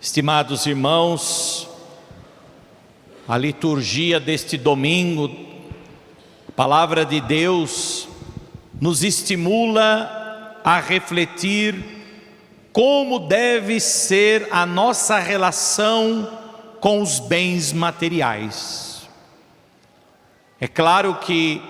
Estimados irmãos, a liturgia deste domingo, a palavra de Deus, nos estimula a refletir como deve ser a nossa relação com os bens materiais. É claro que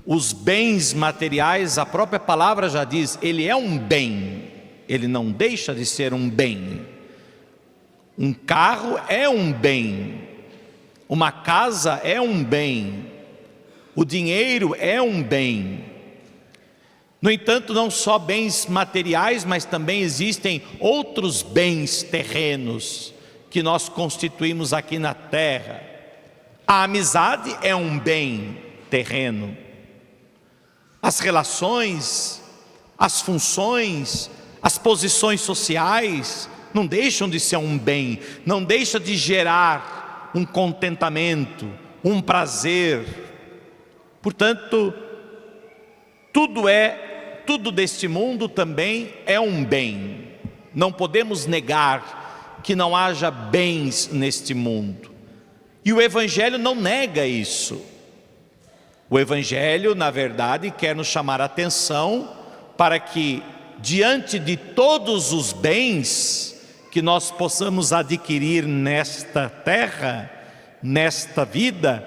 os bens materiais, a própria palavra já diz, ele é um bem, ele não deixa de ser um bem. Um carro é um bem, uma casa é um bem, o dinheiro é um bem. No entanto, não só bens materiais, mas também existem outros bens terrenos que nós constituímos aqui na terra. A amizade é um bem terreno. As relações, as funções, as posições sociais não deixam de ser um bem, não deixa de gerar um contentamento, um prazer. Portanto, tudo deste mundo também é um bem. Não podemos negar que não haja bens neste mundo. E o Evangelho não nega isso. O Evangelho, na verdade, quer nos chamar a atenção para que, diante de todos os bens que nós possamos adquirir nesta terra, nesta vida,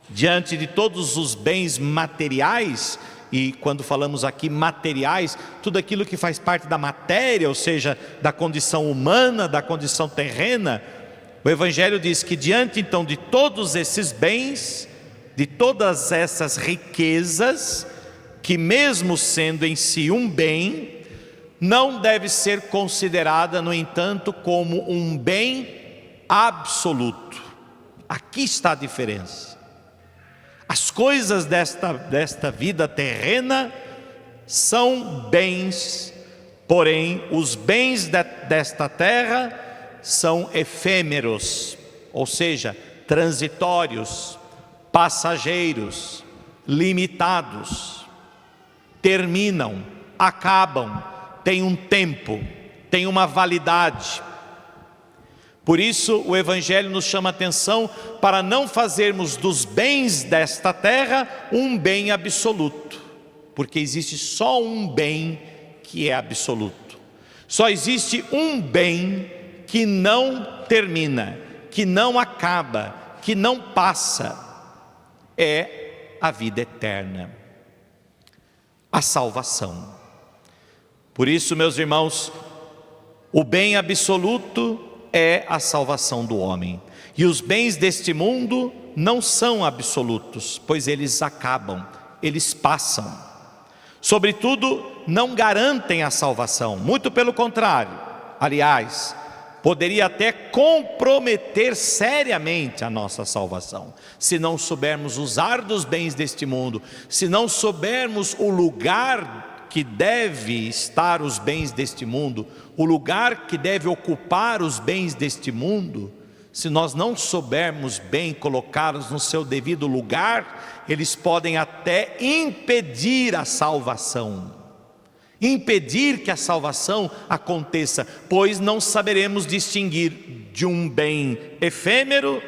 diante de todos os bens materiais, e quando falamos aqui materiais, tudo aquilo que faz parte da matéria, ou seja, da condição humana, da condição terrena, o Evangelho diz que diante então de todos esses bens, de todas essas riquezas, que mesmo sendo em si um bem, não deve ser considerada, no entanto, como um bem absoluto. Aqui está a diferença. As coisas desta vida terrena são bens, porém os bens desta terra são efêmeros, ou seja, transitórios, passageiros, limitados, terminam, acabam, têm um tempo, têm uma validade. Por isso o Evangelho nos chama a atenção para não fazermos dos bens desta terra um bem absoluto, porque existe só um bem que é absoluto. Só existe um bem que não termina, que não acaba, que não passa, é a vida eterna, a salvação. Por isso, meus irmãos, o bem absoluto é a salvação do homem. E os bens deste mundo não são absolutos, pois eles acabam, eles passam. Sobretudo, não garantem a salvação, muito pelo contrário. Aliás, poderia até comprometer seriamente a nossa salvação, se não soubermos usar dos bens deste mundo, se não soubermos o lugar que deve estar os bens deste mundo, o lugar que deve ocupar os bens deste mundo. Se nós não soubermos bem colocá-los no seu devido lugar, eles podem até impedir a salvação, impedir que a salvação aconteça, pois não saberemos distinguir de um bem efêmero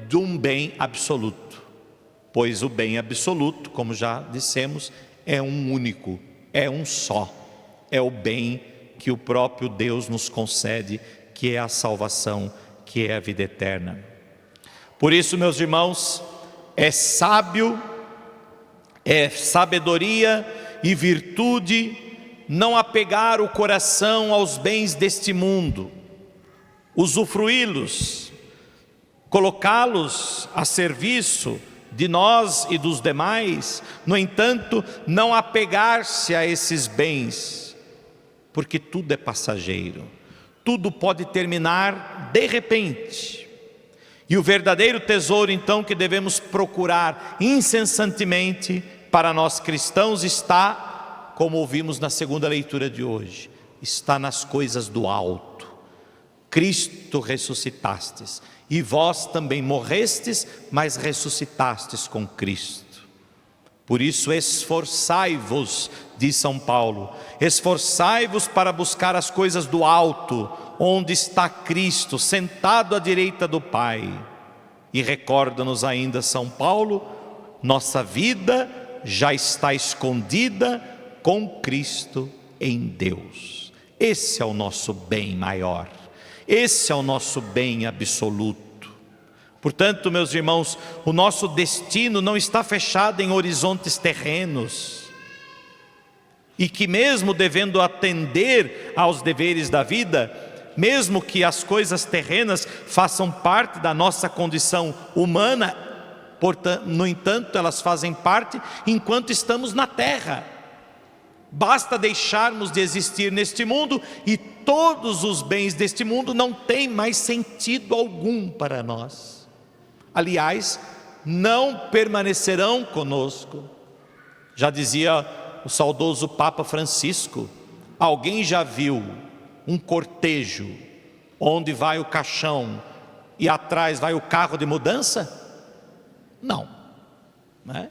de um bem absoluto, pois o bem absoluto, como já dissemos, é um único, é um só, é o bem que o próprio Deus nos concede, que é a salvação, que é a vida eterna. Por isso, meus irmãos, é sábio, é sabedoria e virtude não apegar o coração aos bens deste mundo, usufruí-los, colocá-los a serviço de nós e dos demais. No entanto, não apegar-se a esses bens, porque tudo é passageiro, tudo pode terminar de repente. E o verdadeiro tesouro então que devemos procurar incessantemente para nós cristãos está, como ouvimos na segunda leitura de hoje, está nas coisas do alto. Cristo ressuscitastes, e vós também morrestes, mas ressuscitastes com Cristo. Por isso esforçai-vos, diz São Paulo, esforçai-vos para buscar as coisas do alto, onde está Cristo, sentado à direita do Pai. E recorda-nos ainda São Paulo, nossa vida já está escondida com Cristo em Deus. Esse é o nosso bem maior, esse é o nosso bem absoluto. Portanto, meus irmãos, o nosso destino não está fechado em horizontes terrenos, e que mesmo devendo atender aos deveres da vida, mesmo que as coisas terrenas façam parte da nossa condição humana, portanto, no entanto, elas fazem parte enquanto estamos na terra. Basta deixarmos de existir neste mundo e todos os bens deste mundo não têm mais sentido algum para nós. Aliás, não permanecerão conosco. Já dizia o saudoso Papa Francisco: alguém já viu um cortejo onde vai o caixão e atrás vai o carro de mudança? Não, né?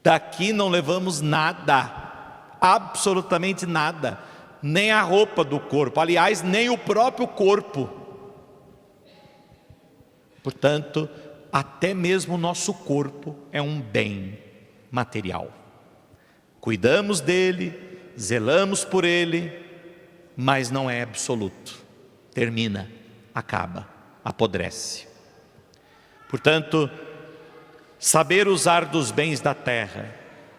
Daqui não levamos nada, absolutamente nada, nem a roupa do corpo, aliás, nem o próprio corpo. Portanto, até mesmo o nosso corpo é um bem material. Cuidamos dele, zelamos por ele, mas não é absoluto. Termina, acaba, apodrece. Portanto, saber usar dos bens da terra,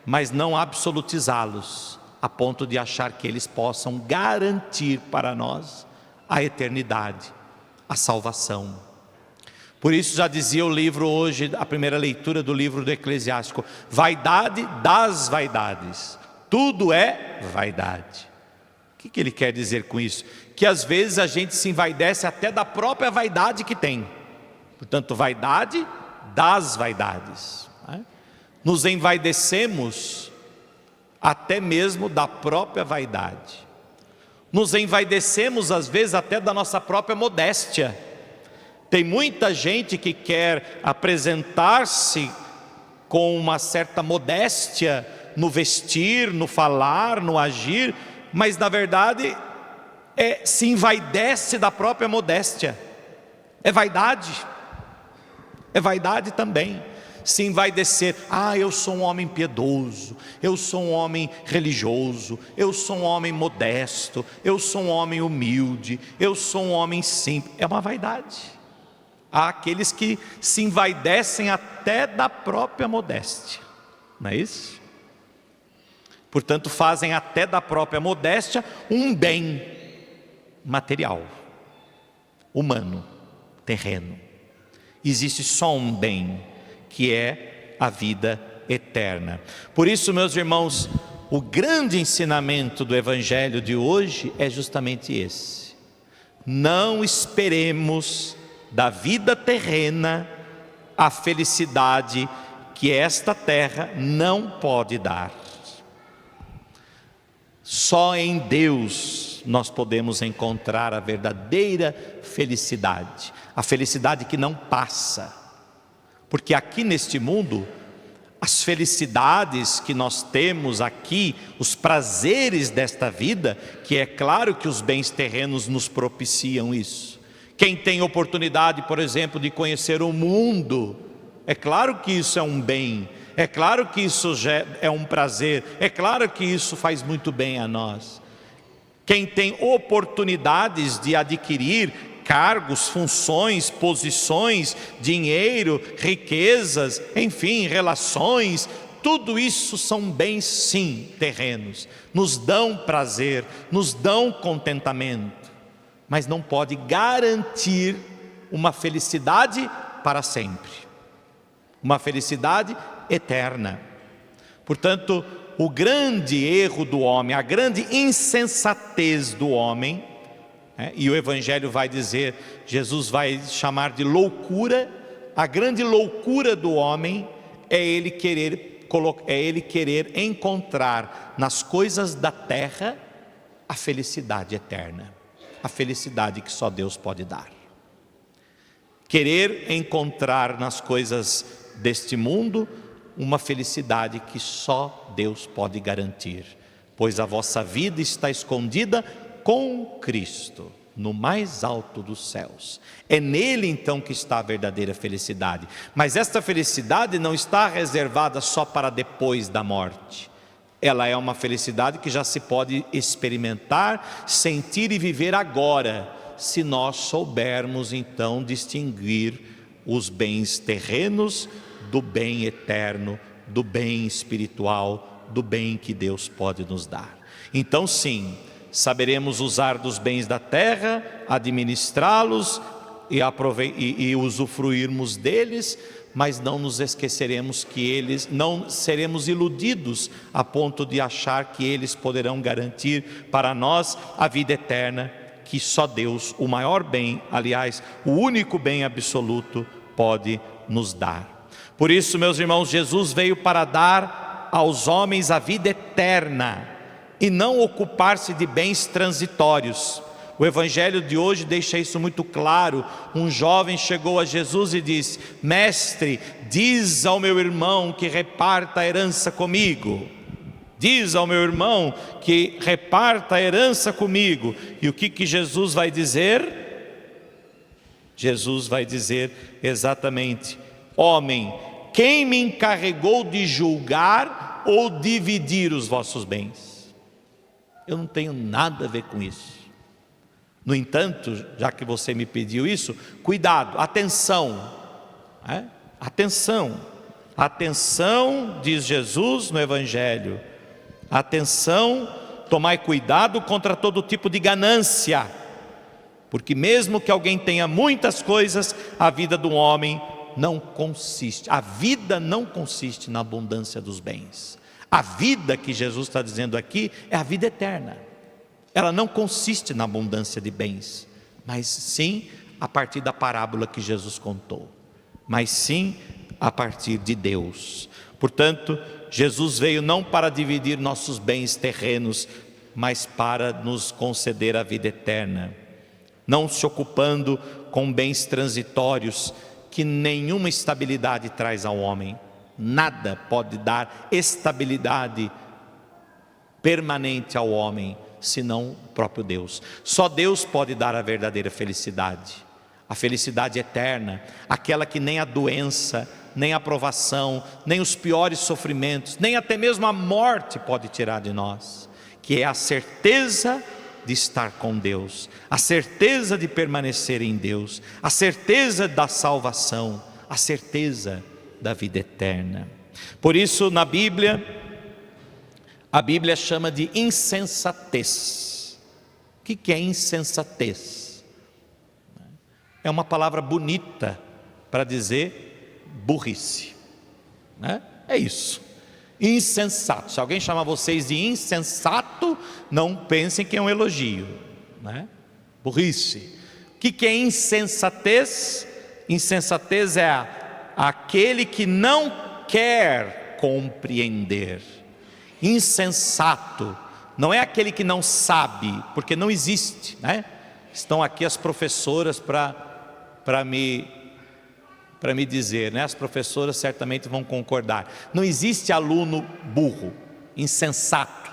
mas não absolutizá-los, a ponto de achar que eles possam garantir para nós a eternidade, a salvação. Por isso já dizia o livro hoje, a primeira leitura do livro do Eclesiástico: vaidade das vaidades, tudo é vaidade. O que ele quer dizer com isso? Que às vezes a gente se envaidece até da própria vaidade que tem. Portanto, vaidade das vaidades, né? Nos envaidecemos até mesmo da própria vaidade. Nos envaidecemos às vezes até da nossa própria modéstia. Tem muita gente que quer apresentar-se com uma certa modéstia no vestir, no falar, no agir, mas na verdade se envaidece da própria modéstia. É vaidade também. Se envaidecer: eu sou um homem piedoso, eu sou um homem religioso, eu sou um homem modesto, eu sou um homem humilde, eu sou um homem simples. É uma vaidade. Há aqueles que se envaidecem até da própria modéstia, não é isso? Portanto, fazem até da própria modéstia um bem material, humano, terreno. Existe só um bem, que é a vida eterna. Por isso, meus irmãos, o grande ensinamento do Evangelho de hoje é justamente esse: não esperemos da vida terrena a felicidade que esta terra não pode dar. Só em Deus nós podemos encontrar a verdadeira felicidade, a felicidade que não passa. Porque aqui neste mundo, as felicidades que nós temos aqui, os prazeres desta vida, que é claro que os bens terrenos nos propiciam isso. Quem tem oportunidade, por exemplo, de conhecer o mundo, é claro que isso é um bem, é claro que isso é um prazer, é claro que isso faz muito bem a nós. Quem tem oportunidades de adquirir cargos, funções, posições, dinheiro, riquezas, enfim, relações, tudo isso são bens, sim, terrenos. Nos dão prazer, nos dão contentamento, mas não pode garantir uma felicidade para sempre, uma felicidade eterna. Portanto, o grande erro do homem, a grande insensatez do homem, e o Evangelho vai dizer, Jesus vai chamar de loucura, a grande loucura do homem é ele querer encontrar nas coisas da terra a felicidade eterna, a felicidade que só Deus pode dar. Querer encontrar nas coisas deste mundo uma felicidade que só Deus pode garantir, pois a vossa vida está escondida com Cristo, no mais alto dos céus. É nele então que está a verdadeira felicidade. Mas esta felicidade não está reservada só para depois da morte. Ela é uma felicidade que já se pode experimentar, sentir e viver agora, se nós soubermos então distinguir os bens terrenos do bem eterno, do bem espiritual, do bem que Deus pode nos dar. Então sim, saberemos usar dos bens da terra, administrá-los e usufruirmos deles, mas não nos esqueceremos que eles, não seremos iludidos a ponto de achar que eles poderão garantir para nós a vida eterna, que só Deus, o maior bem, aliás, o único bem absoluto, pode nos dar. Por isso, meus irmãos, Jesus veio para dar aos homens a vida eterna e não ocupar-se de bens transitórios. O evangelho de hoje deixa isso muito claro. Um jovem chegou a Jesus e disse: mestre, diz ao meu irmão que reparta a herança comigo. Diz ao meu irmão que reparta a herança comigo. E o que Jesus vai dizer? Jesus vai dizer exatamente: homem, quem me encarregou de julgar ou dividir os vossos bens? Eu não tenho nada a ver com isso. No entanto, já que você me pediu isso, cuidado, atenção, atenção, diz Jesus no Evangelho, atenção, tomai cuidado contra todo tipo de ganância, porque mesmo que alguém tenha muitas coisas, a vida do homem não consiste, a vida não consiste na abundância dos bens. A vida que Jesus está dizendo aqui é a vida eterna. Ela não consiste na abundância de bens, mas sim a partir da parábola que Jesus contou, mas sim a partir de Deus. Portanto, Jesus veio não para dividir nossos bens terrenos, mas para nos conceder a vida eterna, não se ocupando com bens transitórios que nenhuma estabilidade traz ao homem. Nada pode dar estabilidade permanente ao homem, senão o próprio Deus. Só Deus pode dar a verdadeira felicidade, a felicidade eterna, aquela que nem a doença, nem a provação, nem os piores sofrimentos, nem até mesmo a morte pode tirar de nós, que é a certeza de estar com Deus, a certeza de permanecer em Deus, a certeza da salvação, a certeza da vida eterna. Por isso, na Bíblia, a Bíblia chama de insensatez. O que é insensatez? É uma palavra bonita para dizer burrice, né? É isso, insensato. Se alguém chamar vocês de insensato, não pensem que é um elogio, né? Burrice. O que é insensatez? Insensatez é aquele que não quer compreender. Insensato não é aquele que não sabe, porque não existe, né? Estão aqui as professoras para me dizer, né? As professoras certamente vão concordar. Não existe aluno burro, insensato,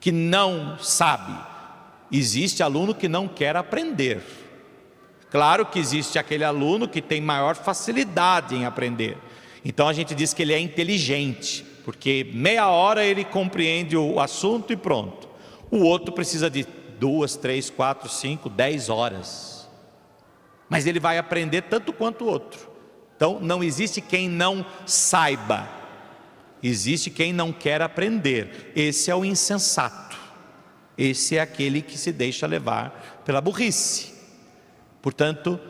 que não sabe. Existe aluno que não quer aprender. Claro que existe aquele aluno que tem maior facilidade em aprender. Então a gente diz que ele é inteligente, porque meia hora ele compreende o assunto e pronto. O outro precisa de 2, 3, 4, 5, 10 horas. Mas ele vai aprender tanto quanto o outro. Então não existe quem não saiba, existe quem não quer aprender. Esse é o insensato. Esse é aquele que se deixa levar pela burrice. Portanto,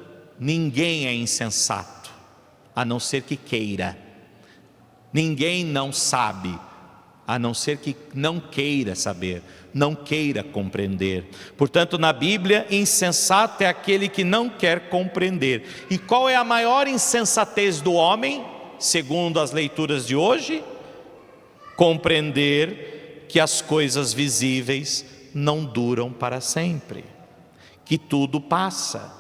ninguém é insensato, a não ser que queira. Ninguém não sabe, a não ser que não queira saber, não queira compreender. Portanto, na Bíblia, insensato é aquele que não quer compreender. E qual é a maior insensatez do homem, segundo as leituras de hoje? Compreender que as coisas visíveis não duram para sempre, que tudo passa.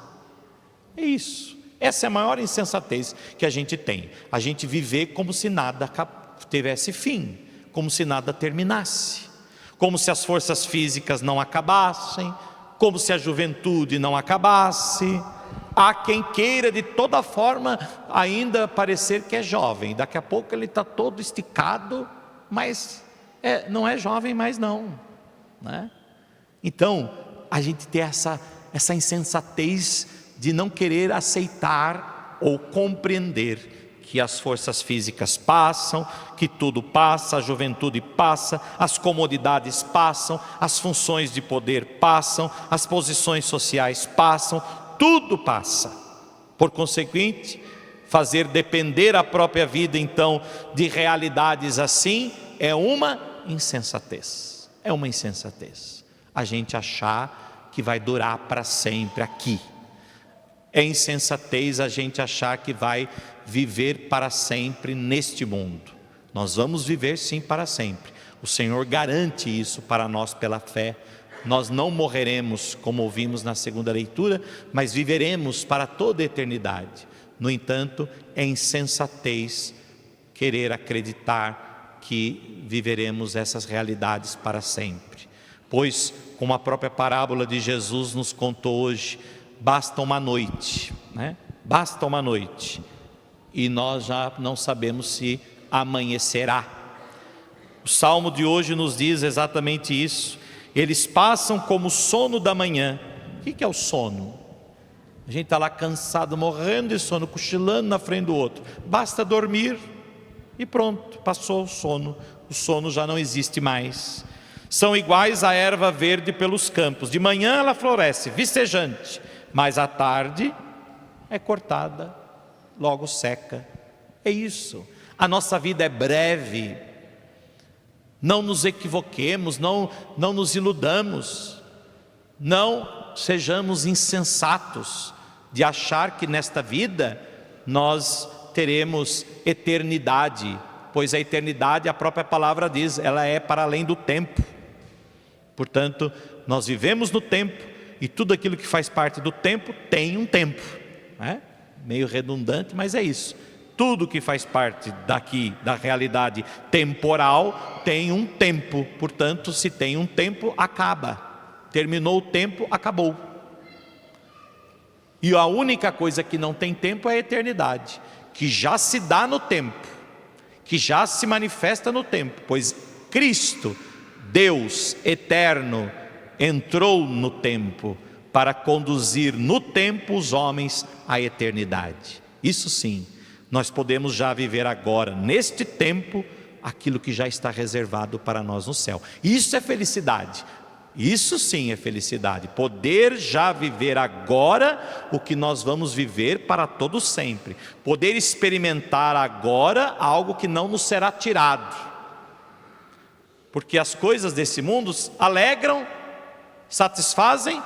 É isso. Essa é a maior insensatez que a gente tem. A gente viver como se nada tivesse fim, como se nada terminasse, como se as forças físicas não acabassem, como se a juventude não acabasse. Há quem queira de toda forma ainda parecer que é jovem. Daqui a pouco ele está todo esticado, mas não é jovem mais não, né? Então, a gente tem essa insensatez de não querer aceitar ou compreender que as forças físicas passam, que tudo passa, a juventude passa, as comodidades passam, as funções de poder passam, as posições sociais passam, tudo passa. Por conseguinte, fazer depender a própria vida então de realidades assim é uma insensatez. É uma insensatez. A gente achar que vai durar para sempre aqui. É insensatez a gente achar que vai viver para sempre neste mundo. Nós vamos viver sim para sempre. O Senhor garante isso para nós pela fé. Nós não morreremos, como ouvimos na segunda leitura, mas viveremos para toda a eternidade. No entanto, é insensatez querer acreditar que viveremos essas realidades para sempre. Pois, como a própria parábola de Jesus nos contou hoje, basta uma noite, né? Basta uma noite, e nós já não sabemos se amanhecerá. O Salmo de hoje nos diz exatamente isso. Eles passam como o sono da manhã. O que é o sono? A gente está lá cansado, morrendo de sono, cochilando na frente do outro. Basta dormir e pronto, passou o sono já não existe mais. São iguais à erva verde pelos campos. De manhã ela floresce, vicejante, mas à tarde é cortada, logo seca. É isso. A nossa vida é breve. Não nos equivoquemos, não nos iludamos, não sejamos insensatos de achar que nesta vida nós teremos eternidade, pois a eternidade, a própria palavra diz, ela é para além do tempo. Portanto, nós vivemos no tempo e tudo aquilo que faz parte do tempo tem um tempo, né? Meio redundante, mas é isso. Tudo que faz parte daqui, da realidade temporal, tem um tempo. Portanto, se tem um tempo, acaba. Terminou o tempo, acabou. E a única coisa que não tem tempo é a eternidade, que já se dá no tempo, que já se manifesta no tempo, pois Cristo, Deus eterno, entrou no tempo para conduzir no tempo os homens à eternidade. Isso sim. Nós podemos já viver agora, neste tempo, aquilo que já está reservado para nós no céu. Isso é felicidade. Isso sim é felicidade. Poder já viver agora o que nós vamos viver para todo sempre. Poder experimentar agora algo que não nos será tirado. Porque as coisas desse mundo alegram, satisfazem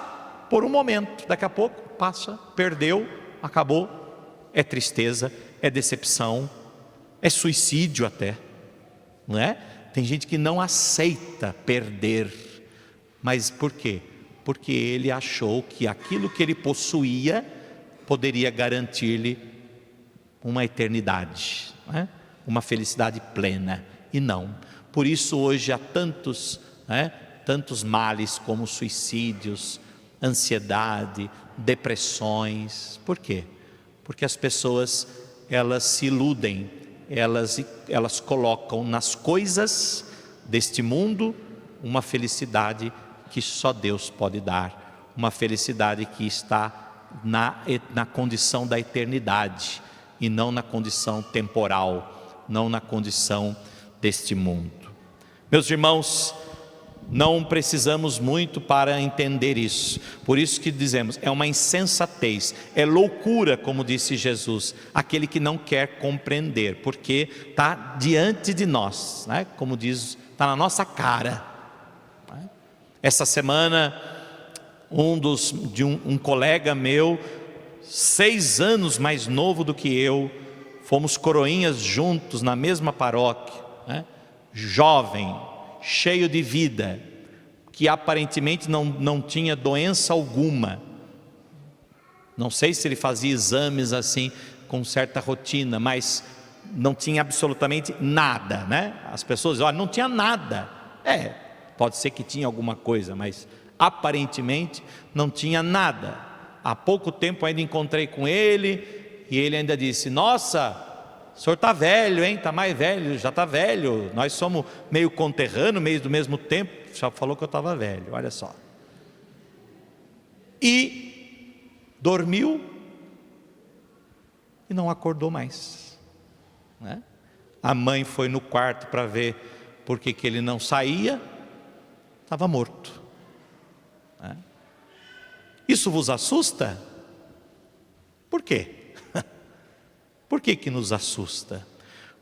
por um momento. Daqui a pouco passa, perdeu, acabou. É tristeza, é decepção, é suicídio até, não é? Tem gente que não aceita perder, mas por quê? Porque ele achou que aquilo que ele possuía poderia garantir-lhe uma eternidade, não é? Uma felicidade plena, e não. Por isso hoje há tantos males como suicídios, ansiedade, depressões. Por quê? Porque as pessoas, elas se iludem, elas colocam nas coisas deste mundo uma felicidade que só Deus pode dar, uma felicidade que está na condição da eternidade e não na condição temporal, não na condição deste mundo. Meus irmãos, não precisamos muito para entender isso. Por isso que dizemos, é uma insensatez, é loucura, como disse Jesus, aquele que não quer compreender, porque está diante de nós, né? Como diz, está na nossa cara. Essa semana, um colega meu, 6 anos mais novo do que eu, fomos coroinhas juntos na mesma paróquia, né? Jovem, cheio de vida, que aparentemente não tinha doença alguma, Não sei se ele fazia exames assim com certa rotina, mas não tinha absolutamente nada, né? As pessoas dizem, olha, não tinha nada. Pode ser que tinha alguma coisa, mas aparentemente não tinha nada. Há pouco tempo ainda encontrei com ele e ele ainda disse, nossa, o senhor está velho, hein? Está mais velho, já está velho. Nós somos meio conterrâneos, meio do mesmo tempo. Já falou que eu estava velho, olha só. E dormiu e não acordou mais, né? A mãe foi no quarto para ver por que ele não saía, estava morto, né? Isso vos assusta? Por quê? Por que nos assusta?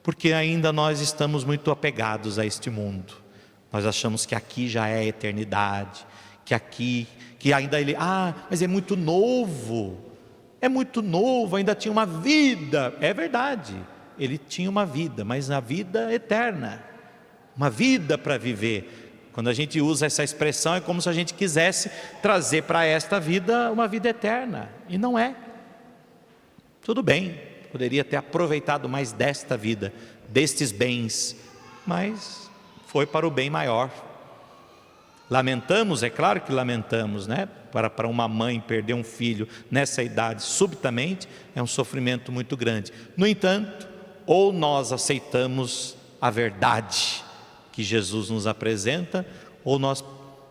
Porque ainda nós estamos muito apegados a este mundo. Nós achamos que aqui já é a eternidade, que ainda ele, mas é muito novo, ainda tinha uma vida. É verdade, ele tinha uma vida, mas a vida eterna, uma vida para viver. Quando a gente usa essa expressão, é como se a gente quisesse trazer para esta vida uma vida eterna, e não é. Tudo bem, poderia ter aproveitado mais desta vida, destes bens, mas foi para o bem maior. Lamentamos, é claro que lamentamos, né? Para uma mãe perder um filho nessa idade subitamente é um sofrimento muito grande. No entanto, ou nós aceitamos a verdade que Jesus nos apresenta, ou nós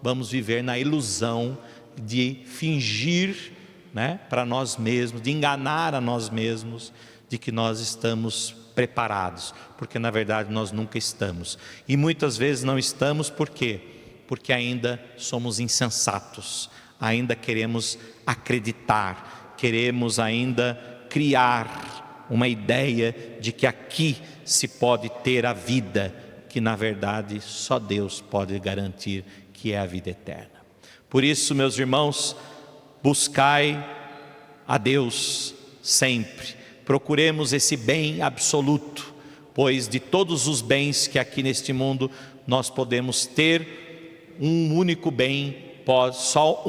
vamos viver na ilusão de fingir, né, para nós mesmos, de enganar a nós mesmos, de que nós estamos preparados, porque na verdade nós nunca estamos. E muitas vezes não estamos, por quê? Porque ainda somos insensatos, ainda queremos acreditar, queremos ainda criar uma ideia de que aqui se pode ter a vida, que na verdade só Deus pode garantir, que é a vida eterna. Por isso, meus irmãos, buscai a Deus sempre, procuremos esse bem absoluto, pois de todos os bens que aqui neste mundo nós podemos ter, um único bem, só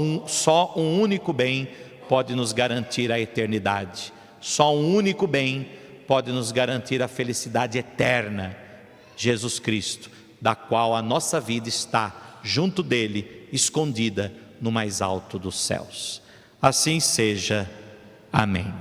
um único bem pode nos garantir a eternidade, só um único bem pode nos garantir a felicidade eterna, Jesus Cristo, da qual a nossa vida está junto dele, escondida no mais alto dos céus. Assim seja, amém.